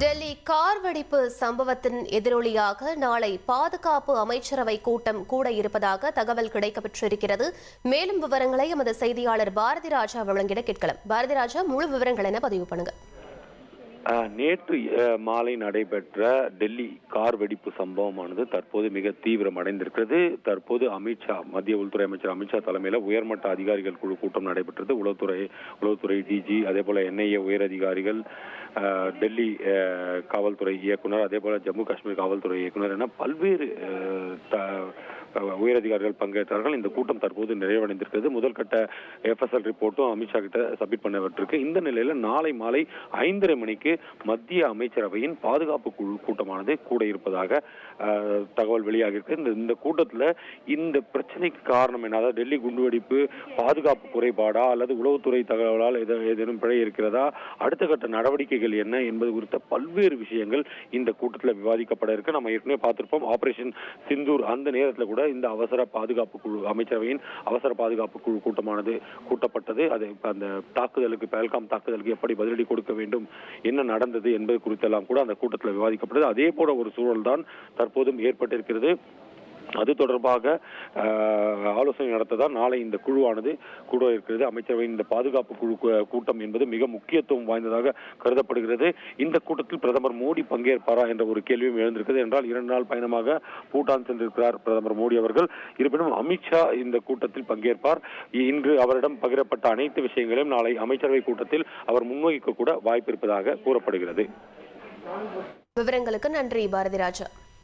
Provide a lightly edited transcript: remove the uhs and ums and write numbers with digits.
Delhi car வெடிப்பு சம்பவத்தின் எதிரொலியாக நாளை பாதுகாப்பு அமைச்சரவை கூட்டம் கூட இருப்பதாக தகவல் கிடைக்கப்பெற்றிருக்கிறது. மேலும் விவரங்களை எமது செய்தியாளர் பாரதி ராஜா வழங்கிட கேட்கலாம். பாரதி ராஜா, முழு விவரங்கள் என பதிவு பண்ணுங்க. நேற்று மாலை நடைபெற்ற டெல்லி கார் வெடிப்பு சம்பவமானது தற்போது மிக தீவிரம் அடைந்திருக்கிறது. தற்போது அமித்ஷா, மத்திய உள்துறை அமைச்சர் அமித்ஷா தலைமையில உயர்மட்ட அதிகாரிகள் குழு கூட்டம் நடைபெற்றது. உளவுத்துறை டிஜி, அதே போல என்ஐஏ உயர் அதிகாரிகள், டெல்லி காவல்துறை இயக்குனர், அதே போல ஜம்மு காஷ்மீர் காவல்துறை இயக்குனர் என பல்வேறு உயரதிகாரிகள் பங்கேற்றார்கள். இந்த கூட்டம் தற்போது நிறைவடைந்திருக்கிறது. முதல் கட்ட FSL ரிப்போர்ட்டும் அமித்ஷா கிட்ட சப்மிட் பண்ணப்பட்டிருக்கு. இந்த நிலையில நாளை மாலை 5:30 மணிக்கு மத்திய அமைச்சரவையின் பாதுகாப்பு குழு கூட்டமானது கூட இருப்பதாக தகவல் வெளியாகிருக்கு. இந்த கூட்டத்தில் இந்த பிரச்சனைக்கு காரணம் என்ன, அதாவது டெல்லி குண்டுவெடிப்பு பாதுகாப்பு குறைபாடா அல்லது உளவுத்துறை தகவலால் ஏதேனும் பிழை இருக்கிறதா, அடுத்த கட்ட நடவடிக்கைகள் என்ன என்பது குறித்த பல்வேறு விஷயங்கள் இந்த கூட்டத்தில் விவாதிக்கப்பட இருக்கு. நம்ம ஏற்கனவே பார்த்திருப்போம், ஆபரேஷன் சிந்தூர் அந்த நேரத்தில் கூட இந்த அவசர பாதுகாப்பு குழு, அமைச்சரவையின் அவசர பாதுகாப்பு குழு கூட்டமானது கூட்டப்பட்டது. அது அந்த தாக்குதலுக்கு, பஹல்காம் தாக்குதலுக்கு எப்படி பதிலடி கொடுக்க வேண்டும், என்ன நடந்தது என்பது குறித்தெல்லாம் கூட அந்த கூட்டத்தில் விவாதிக்கப்பட்டது. அதே போல ஒரு சூழல் தான் தற்போதும் ஏற்பட்டிருக்கிறது. அது தொடர்பாக ஆலோசனை நடத்ததான் நாளை இந்த குழுவானது கூட இருக்கிறது. அமைச்சரவையின் இந்த பாதுகாப்பு குழு கூட்டம் என்பது மிக முக்கியத்துவம் வாய்ந்ததாக கருதப்படுகிறது. இந்த கூட்டத்தில் பிரதமர் மோடி பங்கேற்பாரா என்ற ஒரு கேள்வியும் எழுந்திருக்கிறது. என்றால் 2 நாள் பயணமாக பூட்டான் சென்றிருக்கிறார் பிரதமர் மோடி அவர்கள். இருப்பினும் அமித்ஷா இந்த கூட்டத்தில் பங்கேற்பார். இன்று அவரிடம் பகிரப்பட்ட அனைத்து விஷயங்களையும் நாளை அமைச்சரவை கூட்டத்தில் அவர் முன்வைக்க கூட வாய்ப்பு இருப்பதாக கூறப்படுகிறது. விவரங்களுக்கு நன்றி பாரதி ராஜா.